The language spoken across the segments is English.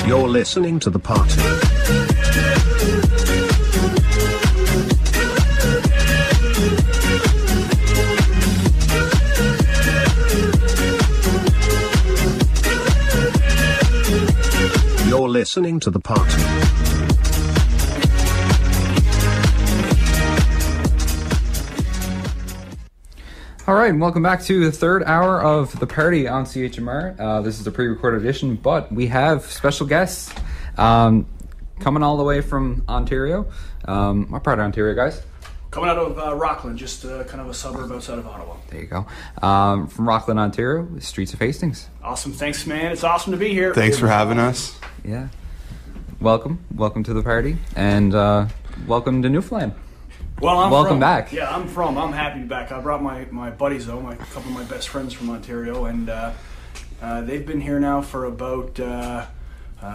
You're listening to The Party. You're listening to The Party. All right, and welcome back to the third hour of The Party on CHMR. This is a pre-recorded edition, but we have special guests coming all the way from Ontario. What part of Ontario, guys? Coming out of Rockland, just kind of a suburb outside of Ottawa. There you go. From Rockland, Ontario, the streets of Hastings. Awesome. Thanks, man. It's awesome to be here. Thanks for having us. Yeah. Welcome to the party, and welcome to Newfoundland. Well, welcome back. Yeah, I'm happy to be back. I brought my buddies, though, a couple of my best friends from Ontario, and they've been here now for about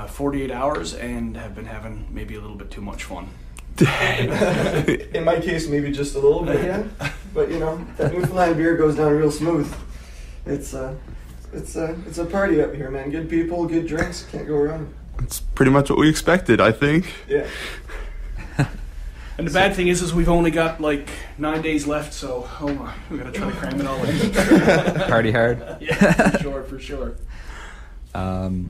48 hours and have been having maybe a little bit too much fun. In my case, maybe just a little bit, yeah. But that Newfoundland beer goes down real smooth. It's a party up here, man. Good people, good drinks. Can't go wrong. It's pretty much what we expected, I think. Yeah. And the bad thing is we've only got like 9 days left, so we gotta try to cram it all in. Party hard. Yeah, for sure. So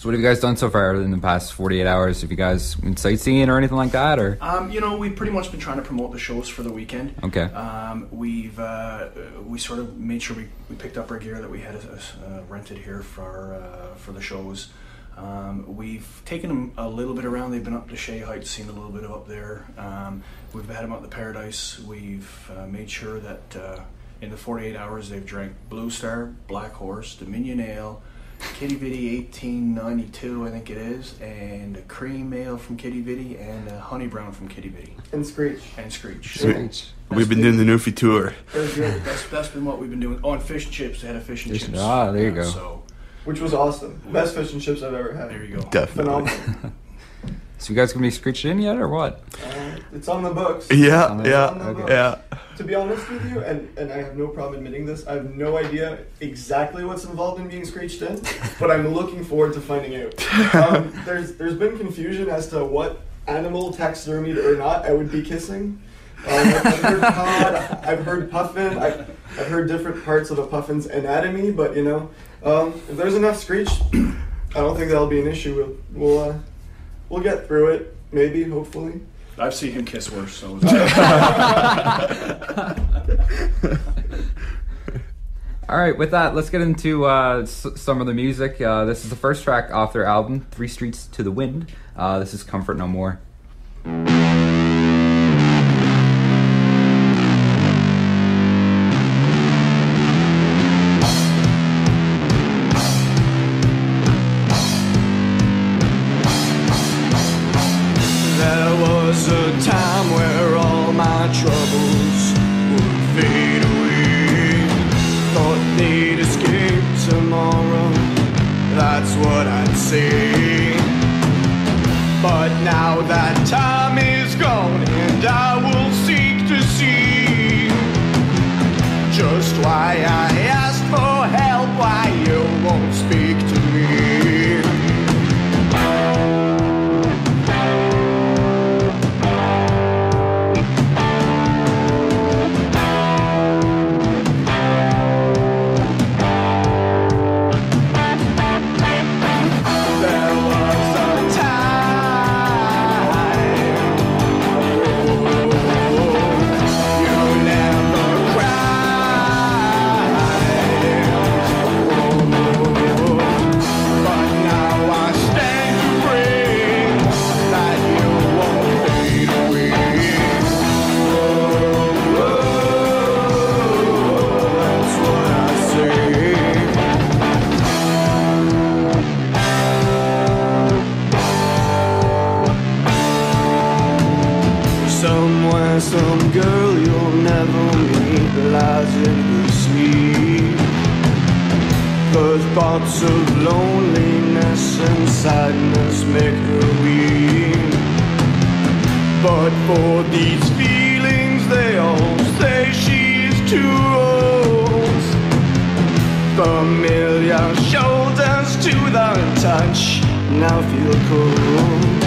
what have you guys done so far in the past 48 hours? Have you guys been sightseeing or anything like that, or? We've pretty much been trying to promote the shows for the weekend. Okay. We sort of made sure we picked up our gear that we had rented here for the shows. We've taken them a little bit around. They've been up to Shea Heights, seen a little bit of up there. We've had them out to Paradise. We've made sure that in the 48 hours they've drank Blue Star, Black Horse, Dominion Ale, Kitty Vitty 1892, I think it is, and a cream ale from Kitty Vitty, and a honey brown from Kitty Vitty. And Screech. Screech. We've been doing the Newfie tour. That's been what we've been doing. Oh, and fish and chips. They had a fish and chips. Ah, there you go. So, which was awesome. Best fish and chips I've ever had. there you go. Definitely. Phenomenal. So you guys gonna be screeched in yet, or what? It's on the books. Yeah. To be honest with you, and I have no problem admitting this, I have no idea exactly what's involved in being screeched in, but I'm looking forward to finding out. There's been confusion as to what animal, taxidermied or not, I would be kissing. I've heard cod, I've heard puffin, I've heard different parts of a puffin's anatomy, but if there's enough screech, I don't think that'll be an issue. We'll get through it, maybe, hopefully. I've seen him kiss worse, so. All right, with that, let's get into some of the music. This is the first track off their album, Three Streets to the Wind. This is Comfort No More. Time where all my troubles would fade away. Thought they'd escape tomorrow, that's what I'd say. But now that time is gone, and I will seek to see just why I asked for help, why you won't speak to me. Some girl you'll never meet lies in her sleep. 'Cause thoughts of loneliness and sadness make her weep. But for these feelings they all say she's too old. Familiar shoulders to the touch, now I feel cold.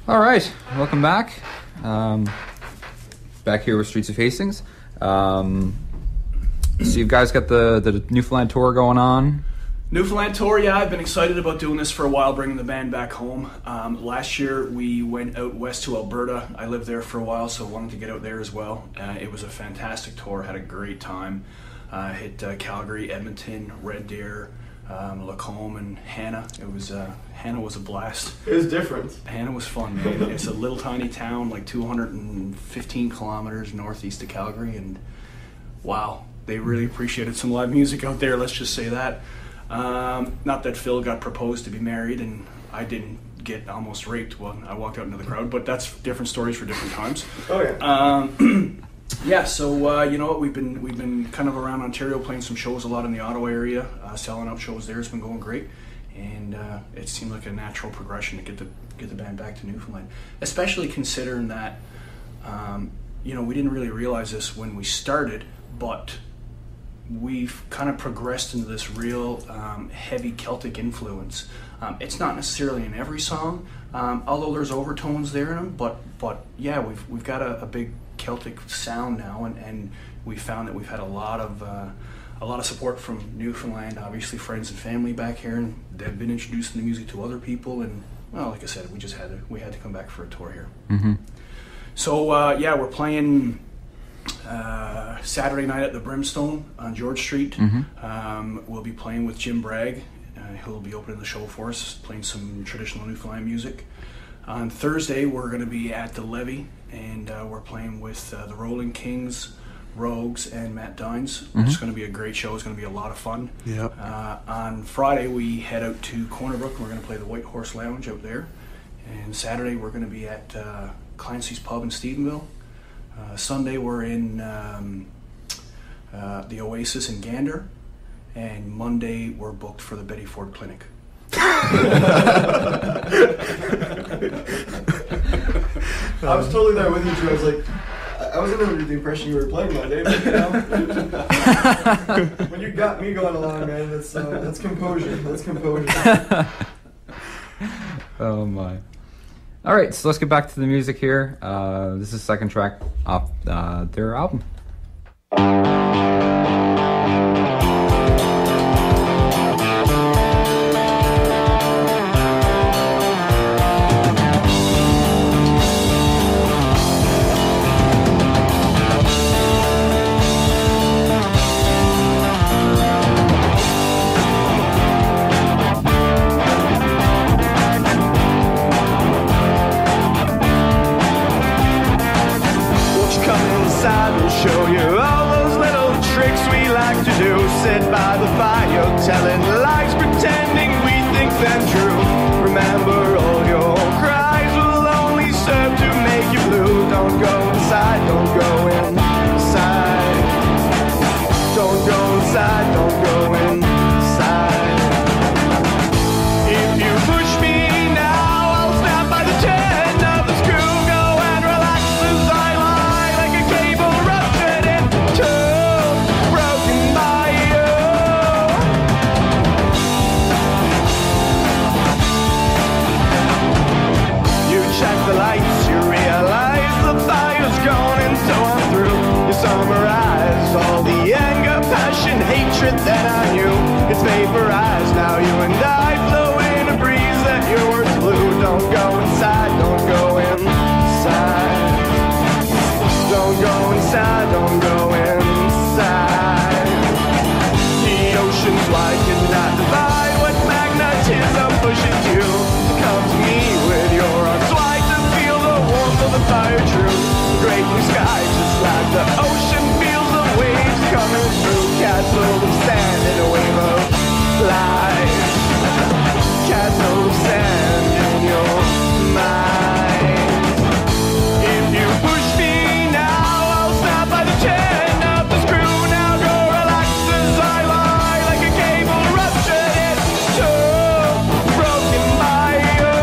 All right, welcome back. Back here with Streets of Hastings. So you guys got the Newfoundland tour going on. Newfoundland tour, yeah, I've been excited about doing this for a while, bringing the band back home. Last year we went out west to Alberta. I lived there for a while, so wanted to get out there as well. It was a fantastic tour, had a great time. Hit Calgary, Edmonton, Red Deer, Lacombe, and Hannah. Hannah was a blast. It was different. Hannah was fun, man. It's a little tiny town, like 215 kilometers northeast of Calgary, and wow, they really appreciated some live music out there, let's just say that. Not that Phil got proposed to be married and I didn't get almost raped when I walked out into the crowd, but that's different stories for different times. Oh yeah. Yeah, so you know what, we've been kind of around Ontario playing some shows a lot in the Ottawa area, selling out shows there. Has been going great, and it seemed like a natural progression to get the band back to Newfoundland, especially considering that you know, we didn't really realize this when we started, but we've kind of progressed into this real heavy Celtic influence. It's not necessarily in every song, although there's overtones there in them, but yeah, we've got a big Celtic sound now, and we found that we've had a lot of support from Newfoundland, obviously friends and family back here, and they've been introducing the music to other people, and well, like I said, we had to come back for a tour here. Mm-hmm. So yeah, we're playing Saturday night at the Brimstone on George Street. Mm-hmm. We'll be playing with Jim Bragg. He'll be opening the show for us, playing some traditional Newfoundland music. On Thursday, we're going to be at the Levee, and we're playing with the Rolling Kings, Rogues, and Matt Dines. Mm-hmm. It's going to be a great show. It's going to be a lot of fun. Yep. On Friday, we head out to Corner Brook. We're going to play the White Horse Lounge out there. And Saturday, we're going to be at Clancy's Pub in Stephenville. Sunday, we're in the Oasis in Gander. And Monday, we're booked for the Betty Ford Clinic. I was totally there with you too. I I wasn't under the impression you were playing Monday, but when you got me going along, man, that's composure. That's composure. Oh my. All right, so let's get back to the music here. This is the second track off their album. Show you all those little tricks we like to do. Sit by the fire, telling lies, pretending we think them true. Remember, all your cries will only serve to make you blue. Don't go inside, don't go inside. Don't go inside, don't go inside. If you push me now, I'll snap by the chin of the screw. Go and relax as I lie like a cable ruptured in two, broken by you. You check the lights, you realize the fire's gone, and so I'm through. You summarize all the anger, passion, hatred that I knew. It's vaporized now, you and I flow in a breeze that your words blew. Don't go inside, don't go inside. Don't go inside, don't go inside. The ocean's wide cannot divide what magnetism pushes you to come to me with your arms wide to feel the warmth of the fire true. The great blue sky just like the ocean feels the waves coming through. Castle of sand in a wave of light. Castle of sand in your mind. If you push me now, I'll snap by the chain of the screw. Now go relax as I lie like a cable ruptured in two, broken by you.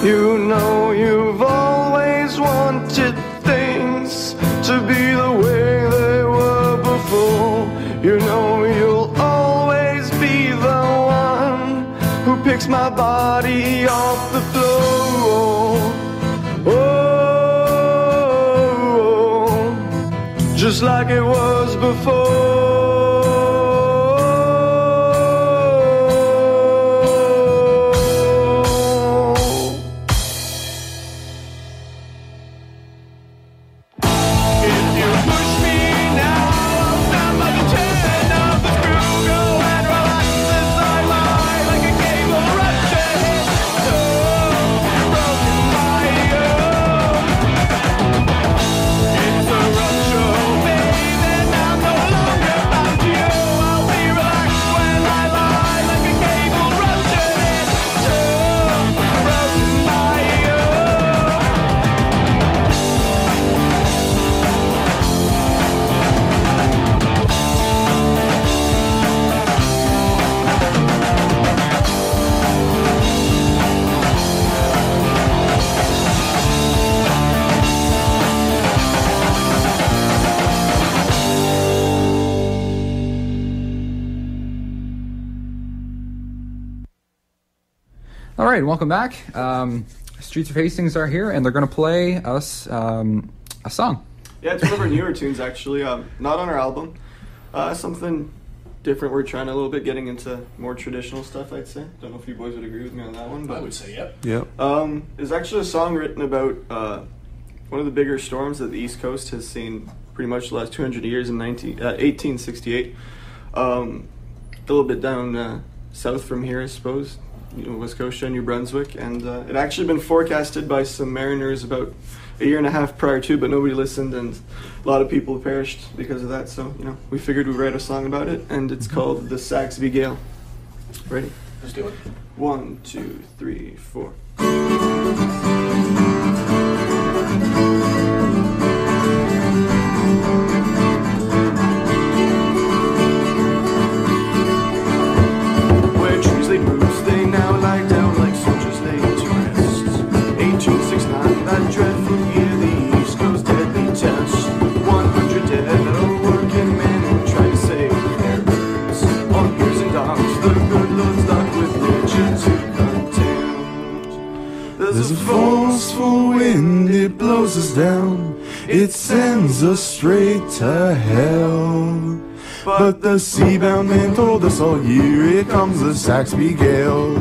You know you've always wanted things to be the way they were before. You know you'll always be the one who picks my body off the floor. Oh, just like it was before. All right, welcome back. Streets of Hastings are here, and they're going to play us a song. Yeah, it's one of our newer tunes, actually. Not on our album. Something different. We're trying a little bit getting into more traditional stuff, I'd say. Don't know if you boys would agree with me on that one. But I would say yep. Yep. It's actually a song written about one of the bigger storms that the East Coast has seen pretty much the last 200 years in 1868. A little bit down south from here, I suppose. West Scotia, New Brunswick, and it actually been forecasted by some mariners about a year and a half prior to, but nobody listened, and a lot of people perished because of that. So we figured we'd write a song about it, and it's called "The Saxby Gale." Ready? Let's do it. 1, 2, 3, 4. Where trees laid roofs, they now lie down like soldiers laid to rest. 1869, that dreadful year, the East Coast deadly test. 100 dead, little working men who tried to save their birds. On piers and docks, the good Lord's luck with nature to contend. There's a forceful wind, it blows us down. It sends us straight to hell. But the seabound man told us all year, here comes the Saxby gale.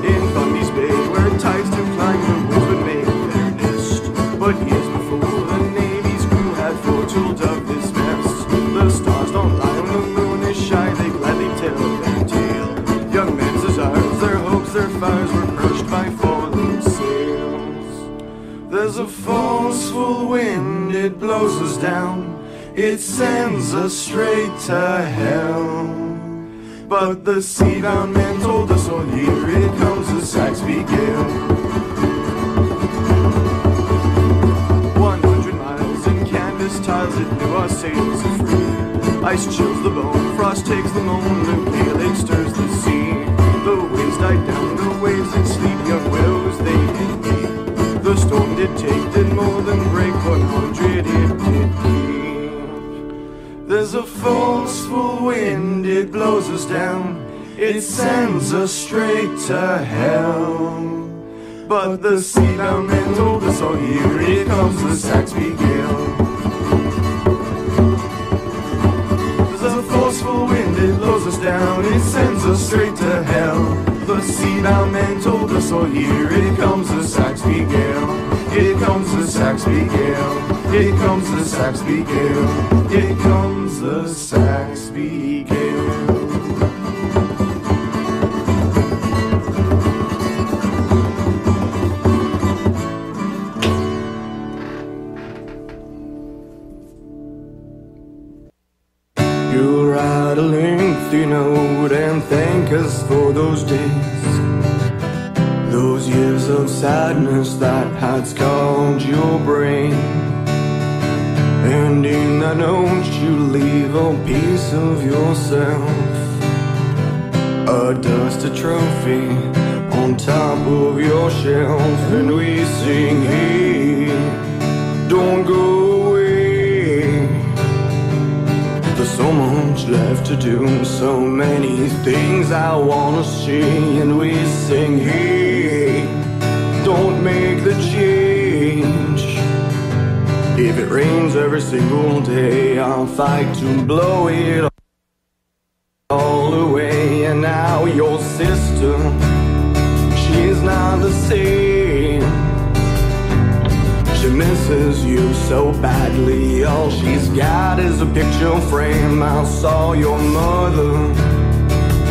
In Bundy's Bay, where tides do climb, the winds would make their nest. But years before, the Navy's crew had foretold of this mess. The stars don't lie when the moon is shy, they gladly tell their tale. Young men's desires, their hopes, their fires were perched by fallen sails. There's a forceful wind, it blows us down. It sends us straight to hell. But the seabound man told us all year, here comes the Saxby gale. 100 miles in canvas tiles, it knew our sails are free. Ice chills the bone, frost takes the moan, the gale it stirs the sea. The winds died down, the waves did sleep, young widows they did weep. The storm did take, did more than break, 100 it did keep. There's a forceful wind, it blows us down. It sends us straight to hell. But the seabound man told us all year, here comes the Saxby gale. There's a forceful wind, it blows us down. It sends us straight to hell. The seabound man told us all year, here comes the Saxby gale. Here comes the Saxby gale. Here comes the Saxby gale. Here comes the Saxby gale. You'll write a lengthy note and thank us for those days, those years of sadness that had scarred your brain. And in that note you leave a piece of yourself, a dusted trophy on top of your shelf. And we sing, hey, don't go away. There's so much left to do, so many things I wanna see. And we sing, hey, don't make the change. If it rains every single day, I'll fight to blow it all away. And now your sister, she's not the same. She misses you so badly, all she's got is a picture frame. I saw your mother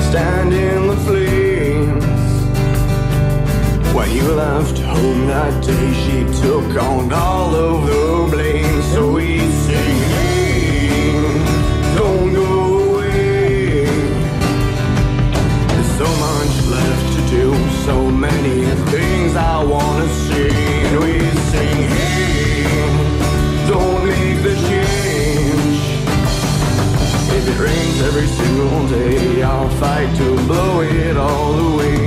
stand in the flames. When you left home that day, she took on all of the blame. So we sing, hey, don't go away. There's so much left to do, so many things I wanna see. And we sing, hey, don't make the change. If it rains every single day, I'll fight to blow it all away.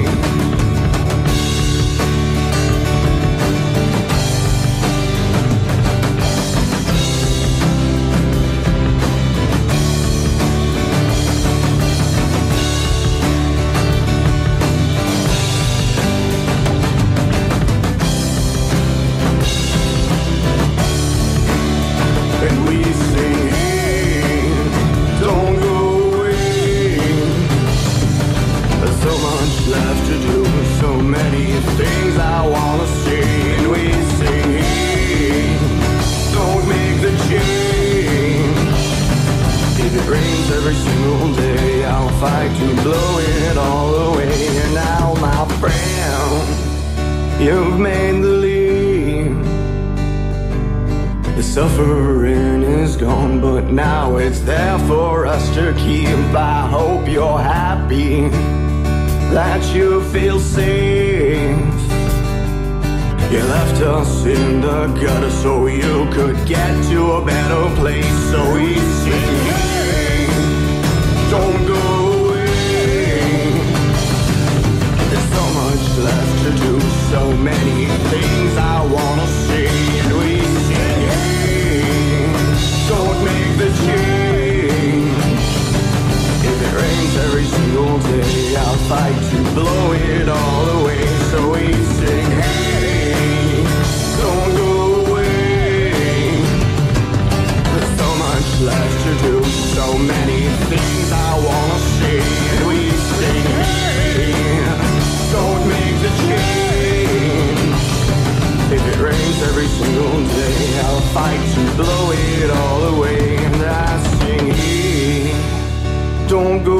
Every single day I'll fight to blow it all away. And now my friend, you've made the leap. The suffering is gone, but now it's there for us to keep. I hope you're happy, that you feel safe. You left us in the gutter so you could get to a better place. So we sing, hey, don't go away. There's so much left to do, so many things I wanna say. And we sing, hey, don't make the change. If it rains every single day, I'll fight to blow it all away. So we sing, hey, don't go away. There's so much left to do, so many things I wanna say. And we sing, hey, don't make the change. If it rains every single day, I'll fight to blow it all away. And I sing, hey, don't go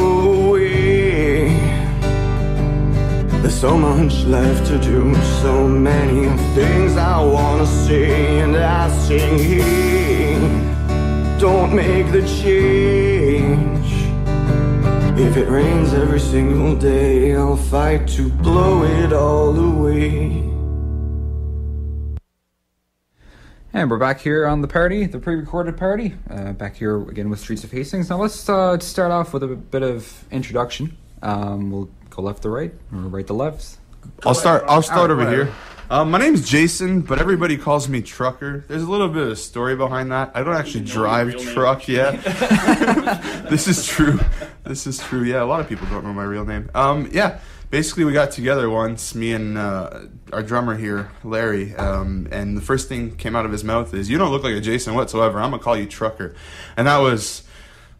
away. There's so much left to do, so many things I wanna say. And I sing, hey, don't make the change. If it rains every single day, I'll fight to blow it all away. And we're back here on the party, the pre-recorded party. Back here again with Streets of Hastings. Now let's start off with a bit of introduction. We'll go left to right, or right to left. I'll start over whatever. here. My name's Jason, but everybody calls me Trucker. There's a little bit of a story behind that. I don't actually drive truck yet. This is true. Yeah, a lot of people don't know my real name. Yeah, basically we got together once, me and our drummer here, Larry, and the first thing came out of his mouth is, "You don't look like a Jason whatsoever. I'm gonna call you Trucker." And that was,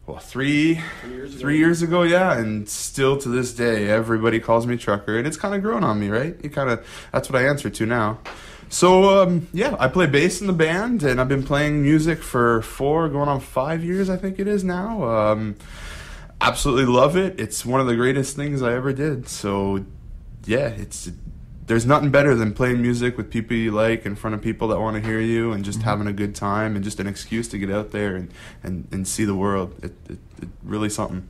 well, three years ago, yeah, and still to this day, everybody calls me Trucker, and it's kind of grown on me, right? That's what I answer to now. So, yeah, I play bass in the band, and I've been playing music for 4, going on 5 years, I think it is now. Absolutely love it. It's one of the greatest things I ever did. So, yeah, there's nothing better than playing music with people you like in front of people that want to hear you, and just having a good time, and just an excuse to get out there and see the world. It really something.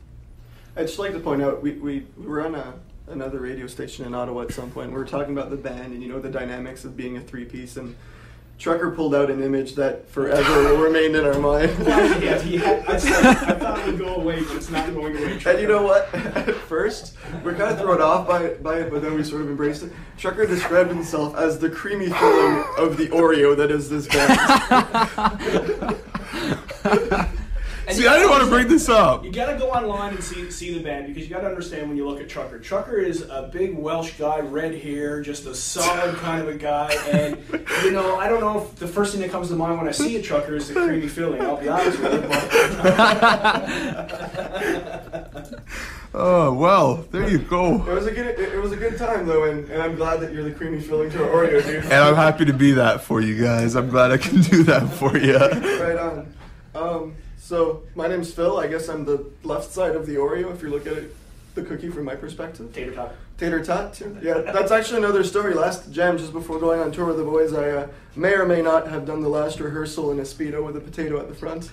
I'd just like to point out, we were on another radio station in Ottawa at some point. We were talking about the band and, the dynamics of being a three-piece, and Trucker pulled out an image that forever will remain in our mind. I thought it would go away, but it's not going away. And you know what? At first, we're kind of thrown off by it, but then we sort of embraced it. Trucker described himself as the creamy filling of the Oreo that is this band. See, I didn't want to bring this up. You gotta go online and see the band, because you gotta understand when you look at Trucker. Trucker is a big Welsh guy, red hair, just a solid kind of a guy. And I don't know if the first thing that comes to mind when I see a Trucker is the creamy filling. I'll be honest with you. Oh well, there you go. It was a good time though, and I'm glad that you're the creamy filling to our Oreo, dude. And I'm happy to be that for you guys. I'm glad I can do that for you. Right on. So my name's Phil. I guess I'm the left side of the Oreo if you look at it, the cookie from my perspective. Tater tot. Tater tot, too. Yeah, that's actually another story. Last jam, just before going on tour with the boys, I may or may not have done the last rehearsal in a Speedo with a potato at the front.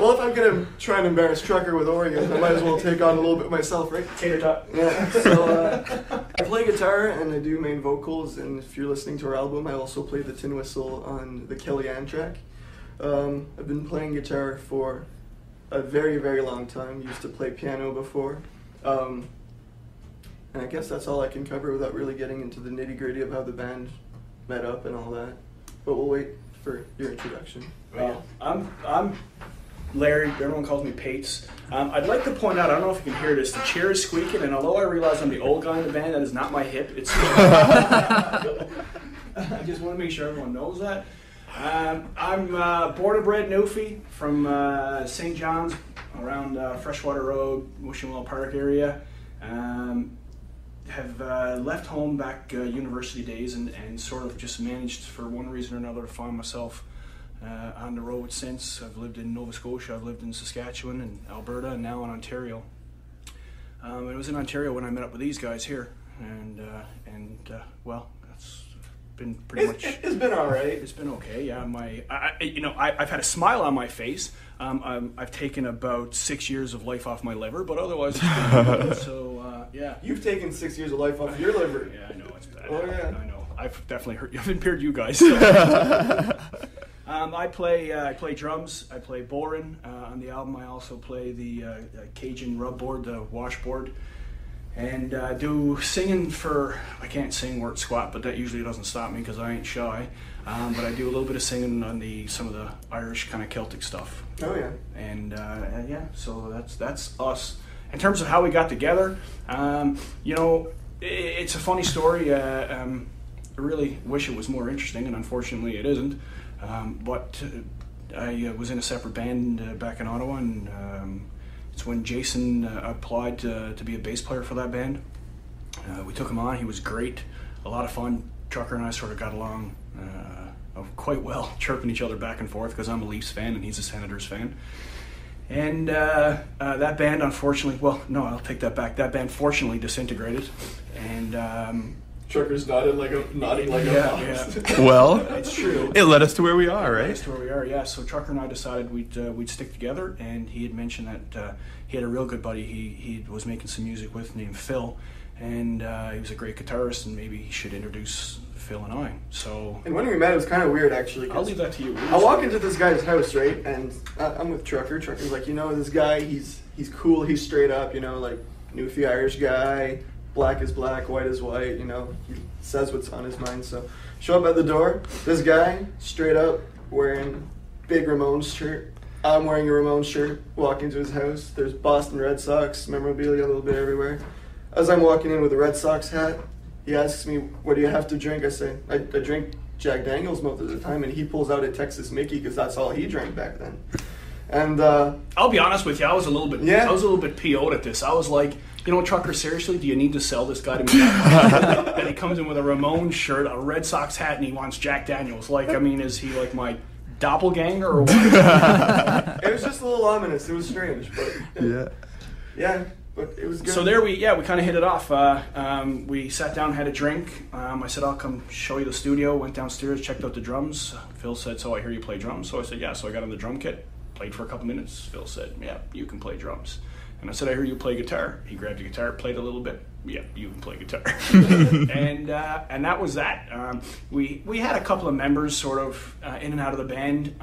Well, if I'm going to try and embarrass Trucker with Oreos, I might as well take on a little bit myself, right? Tater tot. Yeah, so I play guitar and I do main vocals, and if you're listening to our album, I also play the tin whistle on the Kellyanne track. I've been playing guitar for a very, very long time. Used to play piano before. And I guess that's all I can cover without really getting into the nitty-gritty of how the band met up and all that. But we'll wait for your introduction. Well, I'm Larry. Everyone calls me Pates. I'd like to point out, I don't know if you can hear this, the chair is squeaking, and although I realize I'm the old guy in the band, that is not my hip. It's I just want to make sure everyone knows that. I'm born and bred Newfie from St. John's, around Freshwater Road, Wishingwell Park area. Have left home back university days and sort of just managed for one reason or another to find myself on the road since. I've lived in Nova Scotia, I've lived in Saskatchewan and Alberta, and now in Ontario. It was in Ontario when I met up with these guys here, and well, that's been pretty much. It's been all right. It's been okay. Yeah, I've had a smile on my face. I've taken about 6 years of life off my liver, but otherwise it's been good. So yeah. You've taken 6 years of life off your liver. Yeah, I know it's bad. Oh yeah. I know. I've definitely I've impaired you guys. I play drums. I play borin on the album. I also play the Cajun rub board, the washboard, and do singing for. I can't sing word squat, but that usually doesn't stop me because I ain't shy. But I do a little bit of singing on some of the Irish kind of Celtic stuff. Oh yeah. And yeah, so that's us. In terms of how we got together, it's a funny story. I really wish it was more interesting, and unfortunately it isn't. But I was in a separate band back in Ottawa, and it's when Jason applied to be a bass player for that band. We took him on. He was great, a lot of fun. Trucker and I sort of got along quite well, chirping each other back and forth because I'm a Leafs fan and he's a Senators fan. And that band, unfortunately, well, no, I'll take that back. That band fortunately disintegrated, and Trucker's nodding like a yeah. Well, It's true. it led us to where we are, right? That's where we are, yeah. So Trucker and I decided we'd stick together, and he had mentioned that he had a real good buddy he was making some music with named Phil, and he was a great guitarist, and maybe he should introduce Phil and I. So. And when we met, it was kind of weird, actually. I'll leave that to you. I walk into this guy's house, right, and I'm with Trucker. Trucker's like, this guy, he's cool, he's straight up, like Newfie Irish guy, black is black, white is white, he says what's on his mind. So show up at the door, this guy, straight up, wearing big Ramones shirt. I'm wearing a Ramones shirt, walking into his house. There's Boston Red Sox memorabilia a little bit everywhere. As I'm walking in with a Red Sox hat, he asks me, what do you have to drink? I say, I drink Jack Daniels most of the time, and he pulls out a Texas Mickey because that's all he drank back then. And I'll be honest with you, I was a little bit PO'd at this. I was like, Trucker, seriously, do you need to sell this guy to me? That he comes in with a Ramones shirt, a Red Sox hat, and he wants Jack Daniels. Is he like my doppelganger or what? It was just a little ominous. It was strange, but yeah, but it was good. So there we kind of hit it off. We sat down, had a drink. I said, I'll come show you the studio. Went downstairs, checked out the drums. Phil said, so I hear you play drums. So I said, yeah. So I got on the drum kit, played for a couple minutes. Phil said, yeah, you can play drums. And I said, I hear you play guitar. He grabbed the guitar, played a little bit. Yeah, you can play guitar. and that was that. We had a couple of members sort of in and out of the band.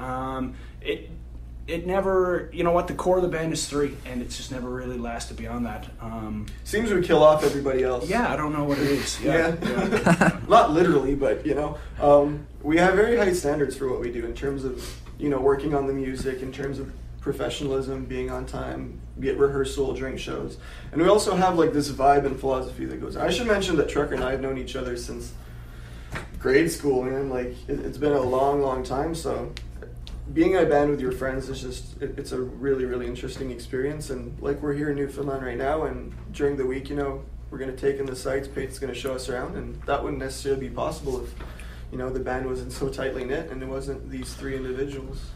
It never, the core of the band is 3, and it's just never really lasted beyond that. Seems we kill off everybody else. Yeah, I don't know what it is. Yeah. Not literally, but we have very high standards for what we do in terms of working on the music, in terms of professionalism, being on time, be at rehearsal, during shows. And we also have this vibe and philosophy that goes on. I should mention that Trucker and I have known each other since grade school, man. It's been a long, long time, so being in a band with your friends is just, it's a really, really interesting experience. And we're here in Newfoundland right now, and during the week, we're going to take in the sights, Pate's going to show us around, and that wouldn't necessarily be possible if, the band wasn't so tightly knit and it wasn't these 3 individuals.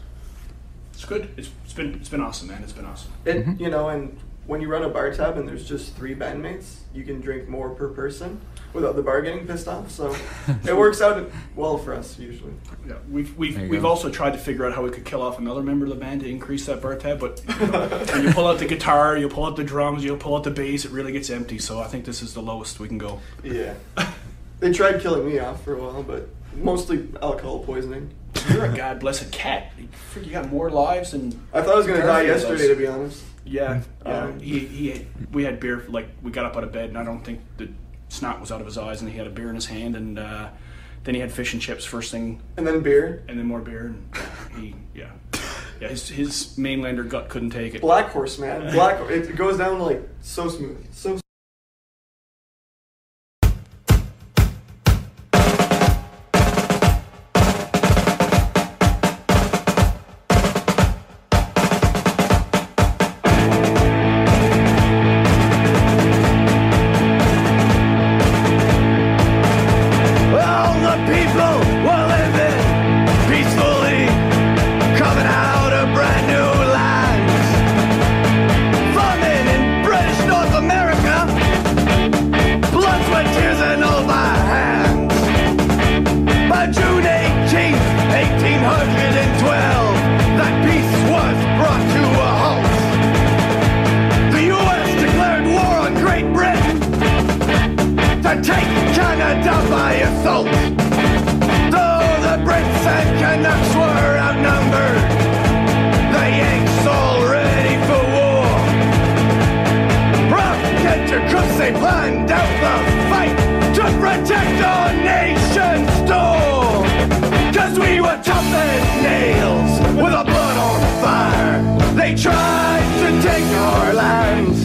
It's good. It's been awesome, man. It's been awesome. And when you run a bar tab and there's just 3 bandmates, you can drink more per person without the bar getting pissed off. So it works out well for us usually. Yeah, we've also tried to figure out how we could kill off another member of the band to increase that bar tab. But when you pull out the guitar, you pull out the drums, you pull out the bass, it really gets empty. So I think this is the lowest we can go. Yeah, they tried killing me off for a while, but mostly alcohol poisoning. You're a god blessed cat. You got more lives than. I thought I was going to die yesterday, to be honest. Yeah. We had beer. We got up out of bed, and I don't think the snot was out of his eyes, and he had a beer in his hand, and then he had fish and chips first thing. And then beer. And then more beer, and his mainlander gut couldn't take it. Black horse, man. It goes down so smooth, so. North America. They tried to take our lands.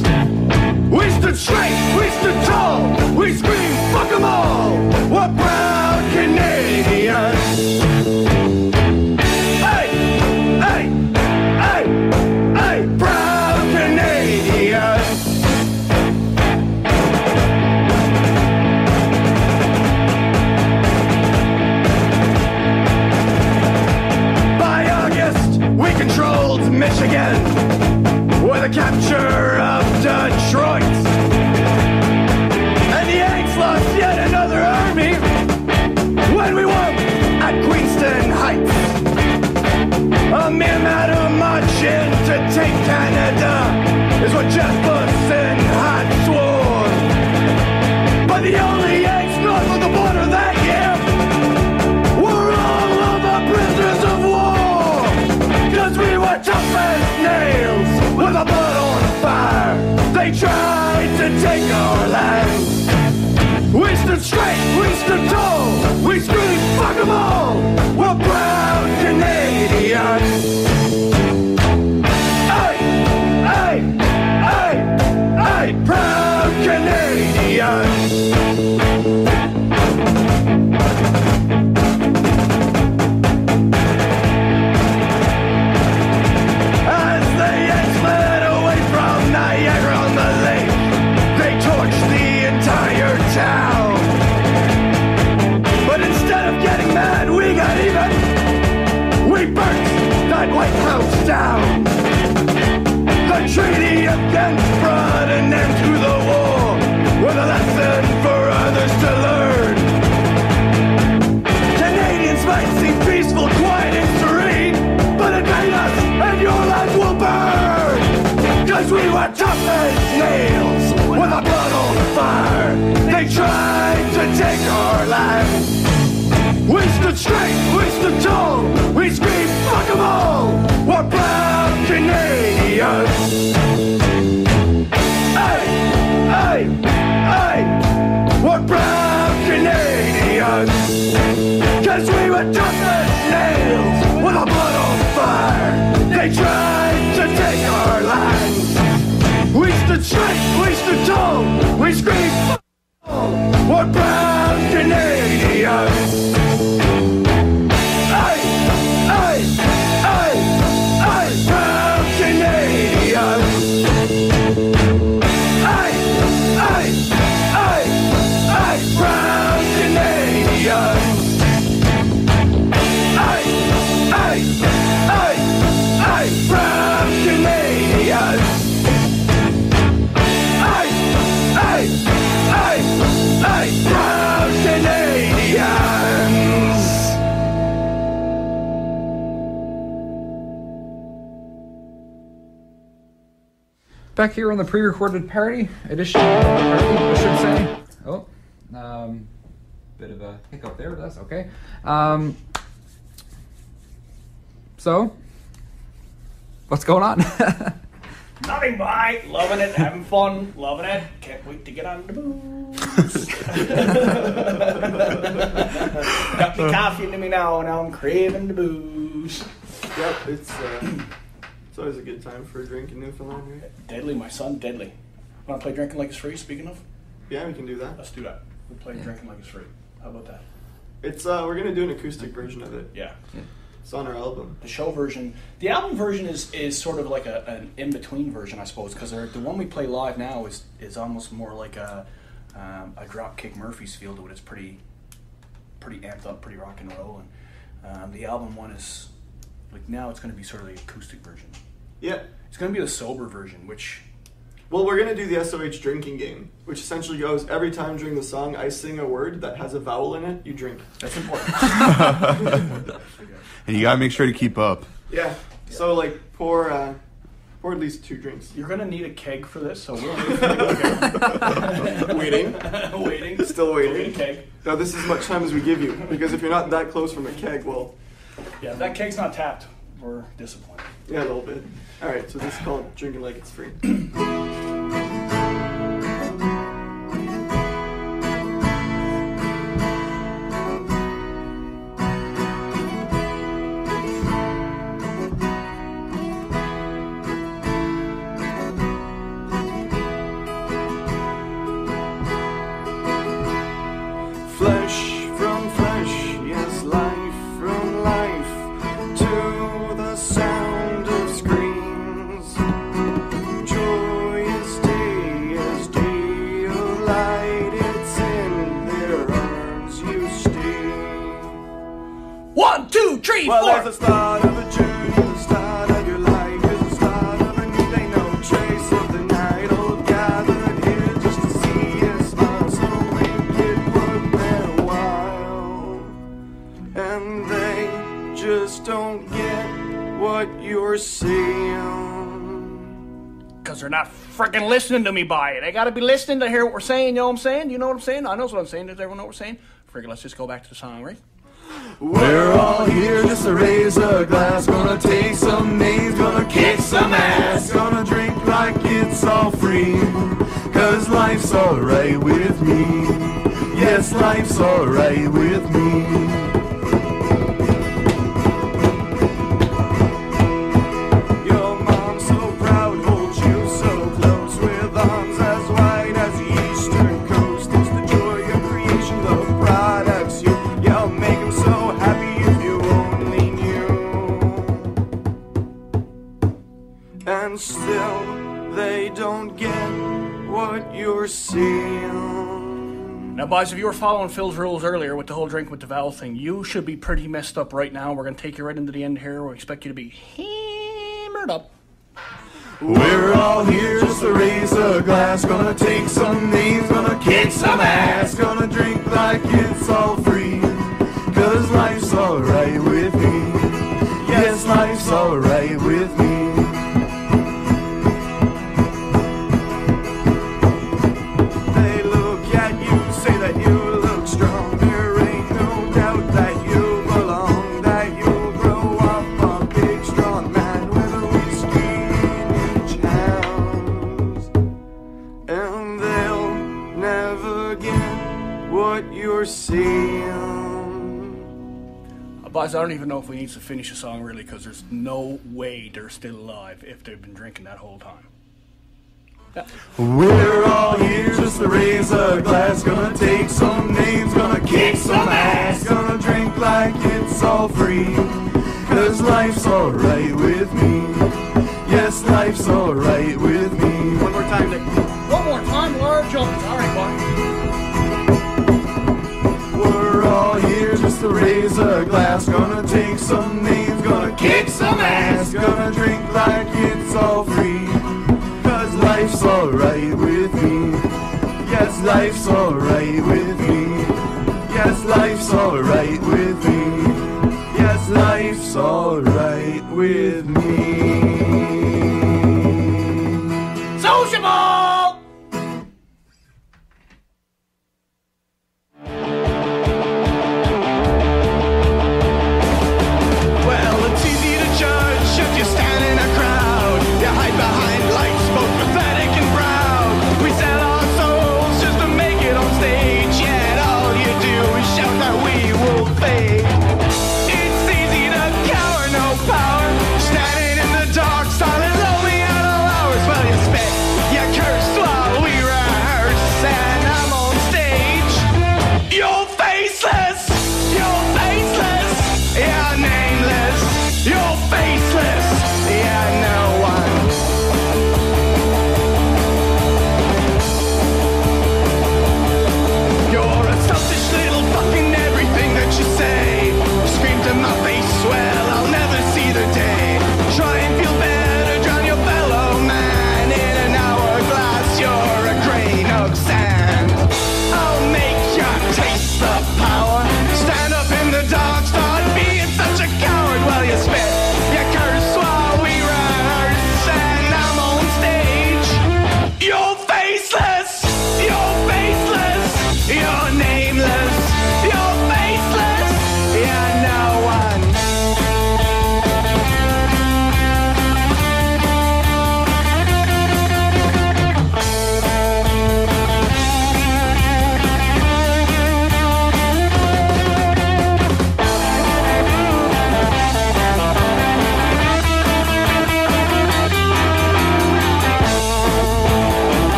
We stood straight, we stood tall, we screamed, fuck 'em all. We're proud Canadians. Hey, hey, hey, hey, proud Canadians. By August, we controlled Michigan with the capture of Detroit. And the Yanks lost yet another army when we won at Queenston Heights. A mere matter marching to take Canada is what Jeff Busson had sworn. But the only Yanks north of the border that year were all of our prisoners of war. 'Cause we were tough as nails with our blood on fire. They tried to take our land. We stood straight, we stood tall, we screamed, fuck 'em all. We're proud Canadians. Hey, hey, hey, hey, proud Canadians. As the Yanks fled away from Niagara on the lake, they torched the entire town. But instead of getting mad, we got even. We burnt that White House down. The treaty against brought an end to the war, with a lesson for others to learn. Canadians might seem peaceful, quiet, and serene, but invade us and your life will burn. 'Cause we were tough as nails with our blood on fire. They tried to take our land. We stood straight, we stood tall, we screamed, fuck 'em all. We're proud Canadians. Hey, hey, hey, we're proud Canadians. 'Cause we were tough as nails with our blood on fire. They tried to take our land. We stood straight, we stood tall, we screamed, fuck 'em all. We're proud Canadians. Hey, hey, hey, hey, proud Canadians. Hey, hey, hey, hey, proud Canadians. Hey, hey, hey, hey, proud Canadians. Hey, hey, hey, hey, proud Canadians. Back here on the pre-recorded parody edition, I should say. Oh, bit of a hiccup there, but that's okay. So, what's going on? Nothing, boy. Loving it, having fun, loving it. Can't wait to get on the booze. Got me coffee into me now I'm craving the booze. Yep, it's always a good time for a drink in Newfoundland, right? Deadly, my son, deadly. Want to play Drinking Like It's Free, speaking of? Yeah, we can do that. Let's do that. We'll play Drinking Like It's Free. How about that? It's we're gonna do an acoustic version of it. Yeah. It's on our album. The show version, the album version is sort of like an in-between version, I suppose, because the one we play live now is almost more like a Dropkick Murphys feel to it. It's pretty amped up, pretty rock and roll, and the album one is like now it's going to be sort of the acoustic version. Yeah. It's going to be the sober version, which. Well, we're going to do the SOH drinking game, which essentially goes every time during the song I sing a word that has a vowel in it, you drink. That's important. And you gotta make sure to keep up. Yeah. So like pour at least 2 drinks. You're gonna need a keg for this, so we'll wait for the keg. Waiting. Waiting. Still waiting. Keg. Now this is as much time as we give you, because if you're not that close from a keg, well. Yeah, if that keg's not tapped, we're disappointed. Yeah, a little bit. All right, so this is called Drinking Like It's Free. the start of a journey, the start of your life is the start of a new day. No trace of the night, all gathered here just to see a smile, so make it worth their while. And they just don't get what you're saying. Because they're not freaking listening to me by it. They got to be listening to hear what we're saying, you know what I'm saying? You know what I'm saying? I know what I'm saying. Does everyone know what we're saying? Friggin', let's just go back to the song, right? We're all here just to raise a glass. Gonna take some names, gonna kick some ass. Gonna drink like it's all free. Cause life's alright with me. Yes, life's alright with me. Still, they don't get what you're seeing. Now, boys, if you were following Phil's rules earlier with the whole drink with the vowel thing, you should be pretty messed up right now. We're going to take you right into the end here. We expect you to be hammered up. We're all here just to raise a glass. Gonna take some names, gonna kick some ass. Gonna drink like it's all free. Cause life's alright with me. Yes, life's alright with me. Boys, I don't even know if we need to finish the song really, because there's no way they're still alive if they've been drinking that whole time. Yeah. We're all here just to raise a glass. Gonna take some names, gonna kick some ass. Gonna drink like it's all free. Cause life's alright with me. Yes, life's alright with me. One more time, Nick. One more time, large jumps. All right, boy. We're all here just to raise a glass. Gonna take some names, gonna kick some ass. Gonna drink like it's all free. Cause life's alright with me. Yes, life's alright with me. Yes, life's alright with me. Yes, life's alright with me. Sociable! It's easy to cower, no power, standing in the dark.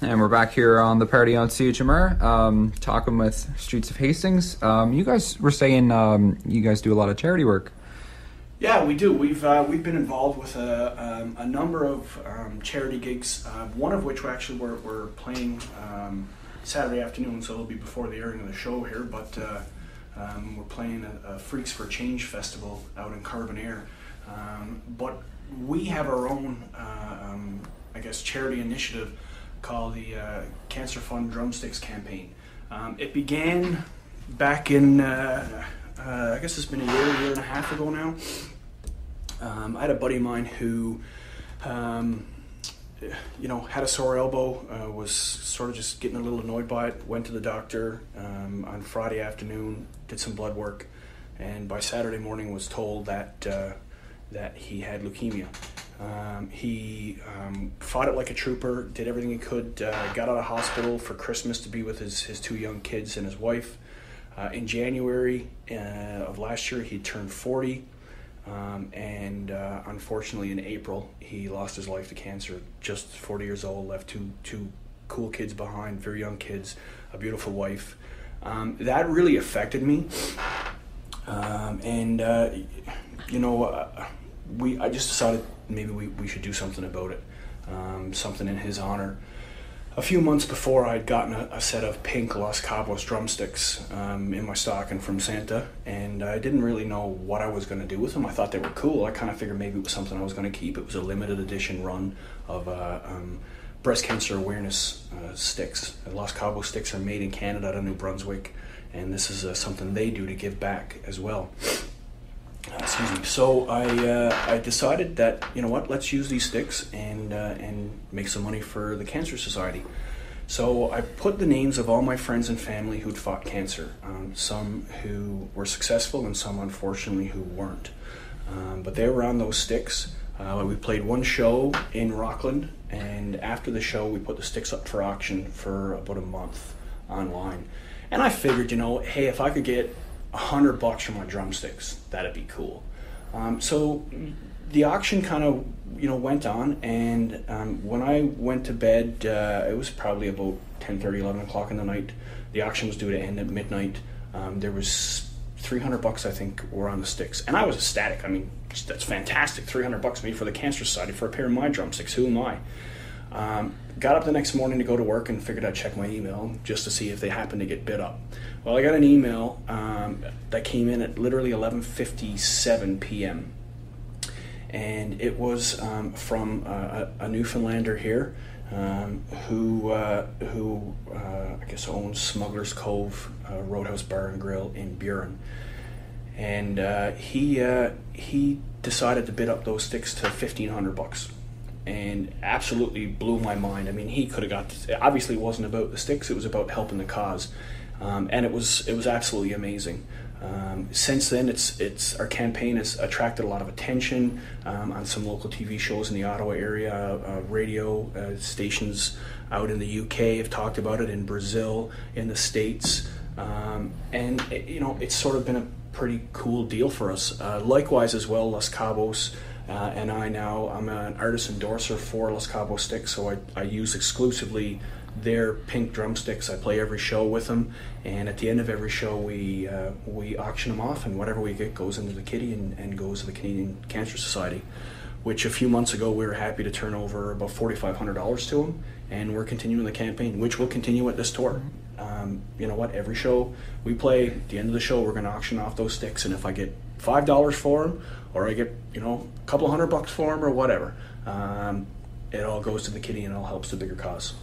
and we're back here on the party on CHMR, talking with Streets of Hastings. You guys were saying you guys do a lot of charity work. Yeah, we do. We've been involved with a number of charity gigs. One of which we're playing Saturday afternoon, so it'll be before the airing of the show here. But we're playing a Freaks for Change festival out in Carbonair. But we have our own, charity initiative called the Cancer Fund Drumsticks campaign. It began back in, I guess it's been a year and a half ago now. I had a buddy of mine who, had a sore elbow, was sort of just getting a little annoyed by it, went to the doctor on Friday afternoon, did some blood work, and by Saturday morning was told that he had leukemia. He fought it like a trooper, did everything he could, got out of hospital for Christmas to be with his two young kids and his wife. In January of last year, he turned 40, and unfortunately in April, he lost his life to cancer. Just 40 years old, left two cool kids behind, very young kids, a beautiful wife. That really affected me, I just decided maybe we should do something about it, something in his honor. A few months before, I'd gotten a set of pink Los Cabos drumsticks in my stocking from Santa, and I didn't really know what I was going to do with them. I thought they were cool. I kind of figured maybe it was something I was going to keep. It was a limited edition run of breast cancer awareness sticks. The Los Cabos sticks are made in Canada out of New Brunswick, and this is something they do to give back as well. Excuse me. So I decided that, let's use these sticks and make some money for the Cancer Society. So I put the names of all my friends and family who'd fought cancer, some who were successful and some unfortunately who weren't. But they were on those sticks. We played one show in Rockland, and after the show we put the sticks up for auction for about a month online. And I figured, hey, if I could get $100 for my drumsticks, that'd be cool. So the auction kind of went on, and when I went to bed, it was probably about 10:30, 11 o'clock in the night. The auction was due to end at midnight. There was $300 I think were on the sticks, and I was ecstatic. I mean, that's fantastic. $300 made for the Cancer Society for a pair of my drumsticks. Who am I? Got up the next morning to go to work and figured I'd check my email just to see if they happened to get bid up. Well, I got an email that came in at literally 11:57 p.m. and it was from a Newfoundlander here who I guess owns Smuggler's Cove Roadhouse Bar and Grill in Buren, and he decided to bid up those sticks to $1,500. And absolutely blew my mind. I mean, he could have got this. It obviously wasn't about the sticks, it was about helping the cause, and it was absolutely amazing. Since then, our campaign has attracted a lot of attention on some local TV shows in the Ottawa area. Radio stations out in the UK have talked about it, in Brazil, in the States, and it's sort of been a pretty cool deal for us. Likewise as well, Los Cabos. And I'm an artist endorser for Los Cabos sticks, so I use exclusively their pink drumsticks. I play every show with them, and at the end of every show we auction them off, and whatever we get goes into the kitty and goes to the Canadian Cancer Society, which a few months ago we were happy to turn over about $4,500 to them, and we're continuing the campaign, which will continue at this tour. Every show we play, at the end of the show we're going to auction off those sticks, and if I get $5 for them, or I get a couple $100 for them, or whatever, it all goes to the kitty and it all helps the bigger cause.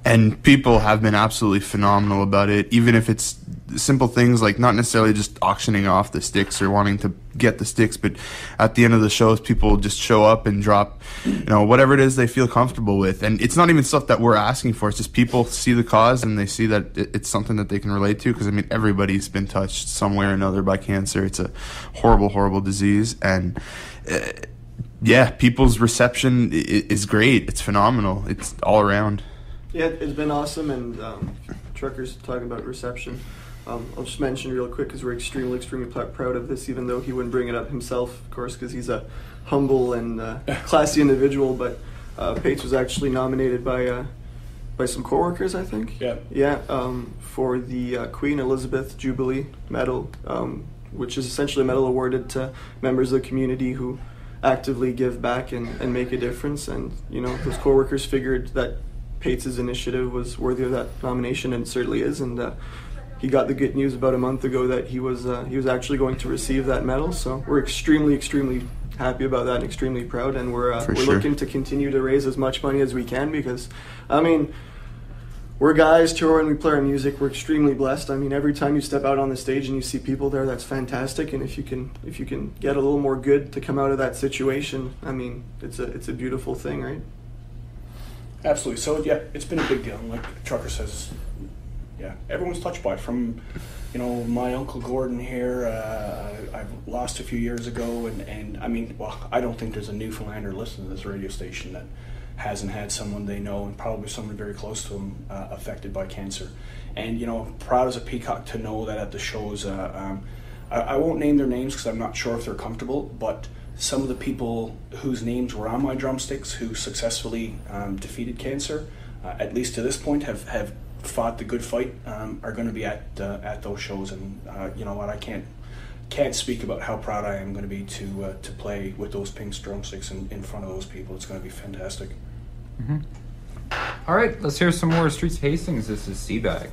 And people have been absolutely phenomenal about it, even if it's simple things like not necessarily just auctioning off the sticks or wanting to get the sticks, but at the end of the shows, people just show up and drop, whatever it is they feel comfortable with. And it's not even stuff that we're asking for. It's just people see the cause and they see that it's something that they can relate to. Because, everybody's been touched some way or another by cancer. It's a horrible, horrible disease. And, people's reception is great. It's phenomenal. It's all around. Yeah, it's been awesome, and truckers talking about reception. I'll just mention real quick because we're extremely proud of this, even though he wouldn't bring it up himself, of course, because he's a humble and classy individual. But Pates was actually nominated by some coworkers, I think. Yeah. Yeah, for the Queen Elizabeth Jubilee Medal, which is essentially a medal awarded to members of the community who actively give back and make a difference. And, you know, those coworkers figured that Pates' initiative was worthy of that nomination, and it certainly is. And he got the good news about a month ago that he was actually going to receive that medal. So we're extremely happy about that and extremely proud. And we're looking to continue to raise as much money as we can, because, I mean, we're guys tour and we play our music. We're extremely blessed. I mean, every time you step out on the stage and you see people there, that's fantastic. And if you can get a little more good to come out of that situation, I mean, it's a beautiful thing, right? Absolutely. So yeah, it's been a big deal. Like Trucker says, yeah, everyone's touched by it. From, you know, my Uncle Gordon here, I've lost a few years ago, and I mean, well, I don't think there's a Newfoundlander listening to this radio station that hasn't had someone they know, and probably someone very close to them, affected by cancer. And, you know, proud as a peacock to know that at the shows, I won't name their names because I'm not sure if they're comfortable, but some of the people whose names were on my drumsticks who successfully defeated cancer, at least to this point, have fought the good fight, are going to be at those shows. And you know what, I can't speak about how proud I am going to be to play with those pink drumsticks in front of those people. It's going to be fantastic. Mm-hmm. All right, let's hear some more Streets of Hastings. This is Seabag.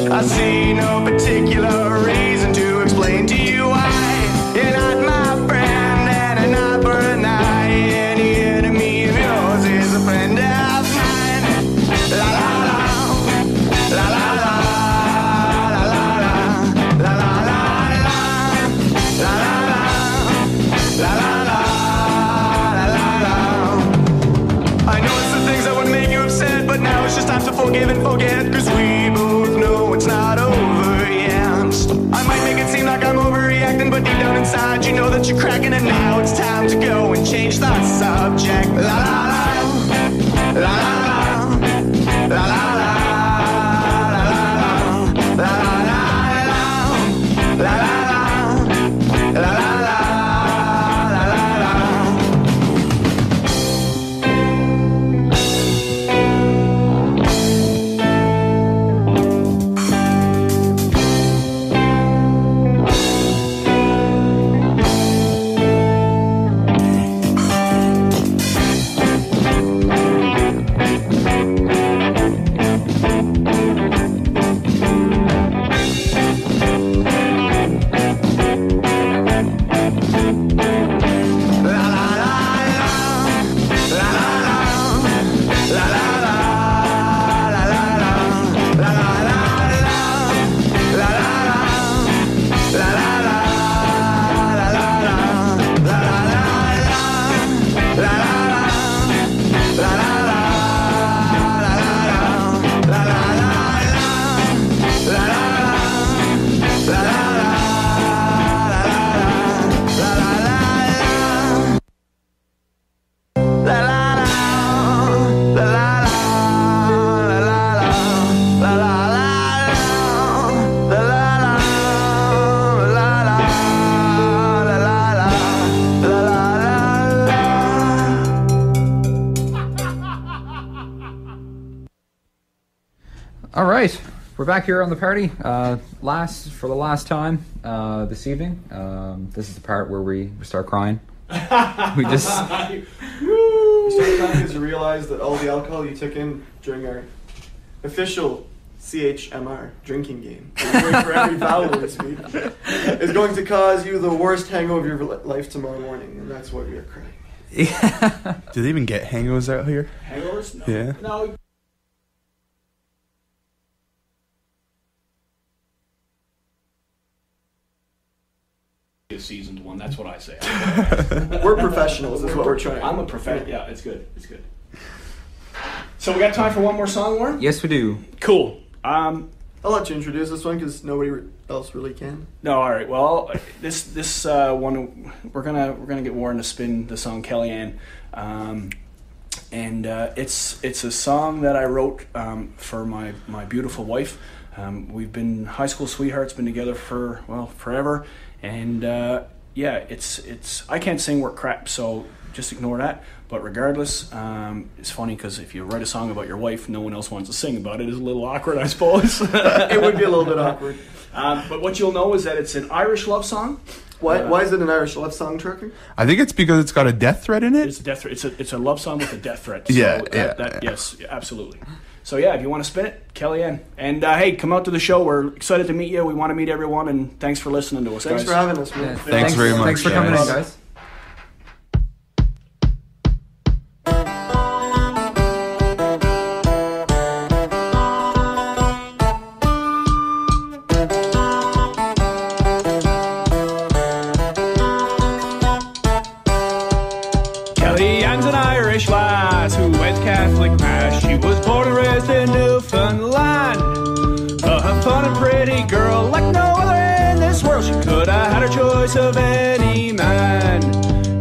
I see no particular reason to explain to you why you're not my friend, and not for a night. Any enemy of yours is a friend of mine. La la la, la la la, la la la, la la la, la la la, la la la. I know it's the things that would make you upset, but now it's just time to forgive and forget, 'cause we both know it's not over yet. We're back here on the party, for the last time this evening. This is the part where we start crying. We just You start crying because you realize that all the alcohol you took in during our official CHMR drinking game, for every vowel we speak, is going to cause you the worst hangover of your life tomorrow morning, and that's why we are crying. yeah. Do they even get hangovers out here? Hangovers? No. Yeah. No. A seasoned one. That's what I say. We're professionals, is what we're trying. I'm a professional. Yeah, it's good. It's good. So we got time for one more song, Warren? Yes, we do. Cool. I'll let you introduce this one because nobody else really can. No, all right. Well, this one we're gonna get Warren to spin the song Kellyanne, and it's a song that I wrote for my beautiful wife. We've been high school sweethearts, been together for forever, and it's I can't sing worth crap, so just ignore that. But regardless, it's funny because if you write a song about your wife, no one else wants to sing about it. It's a little awkward, I suppose. It would be a little bit awkward. But what you'll know is that it's an Irish love song. Why is it an Irish love song, Trucker? I think it's because it's got a death threat in it. It's a death threat. It's a love song with a death threat. So Yeah. Yes, absolutely. So yeah, if you want to spin it, Kellyanne. And hey, come out to the show. We're excited to meet you. We want to meet everyone, and thanks for listening to us, Thanks guys. for having us, man. Yeah, Thanks very much, Thanks for coming in, guys. guys. Kellyanne's an Irish lass who went Catholic mass. She was born and raised in Newfoundland. A fun and pretty girl like no other in this world. She could have had her choice of any man.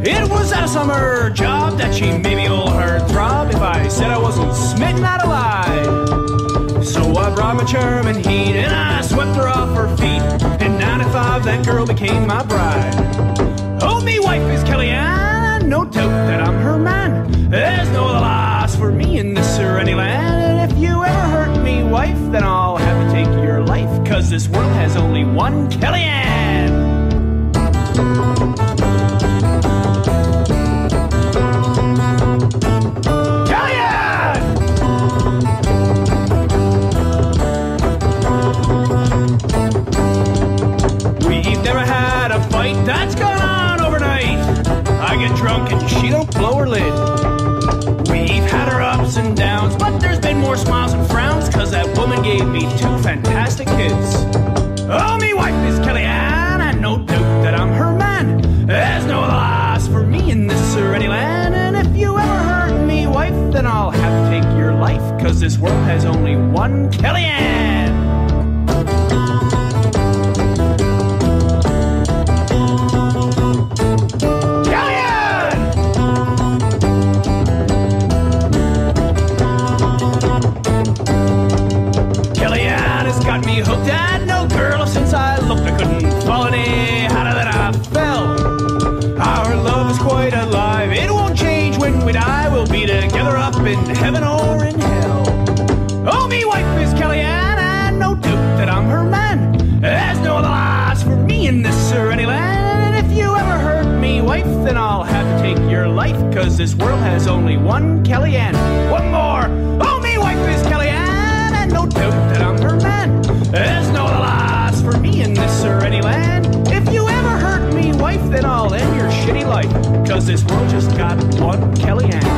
It was at a summer job that she made me all her throb. If I said I wasn't smitten, I'd lie. So I brought my German heat and I swept her off her feet. In 95, that girl became my bride. Oh, me wife is Kellyanne, no doubt that I'm her man. There's no other loss for me in this or any land. And if you ever hurt me, wife, then I'll have to take your life. Cause this world has only one Kellyanne. We've never had a fight that's gone on overnight. I get drunk and she don't blow her lid. We've had our ups and downs, but there's been more smiles and frowns, cause that woman gave me 2 fantastic kids. Oh, me wife is Kellyanne, and no doubt that I'm her man. There's no other loss for me in this or any land. And if you ever hurt me, wife, then I'll have to take your life, cause this world has only one Kellyanne. Kellyanne has got me hooked and no girl since I looked. I couldn't fall any harder than I fell. Our love is quite alive. It won't change when we die. We'll be together up in heaven or in hell. Oh, me wife is Kellyanne, and no doubt that I'm her man. There's no other loss for me in this or any land. And if you ever hurt me, wife, then I'll have to take your life, cause this world has only one Kellyanne. One more. Oh, me wife is Kellyanne, and no doubt that I'm her man. There's no other loss for me in this or any land. If you ever hurt me, wife, then I'll end your shitty life, cause this world just got one Kellyanne.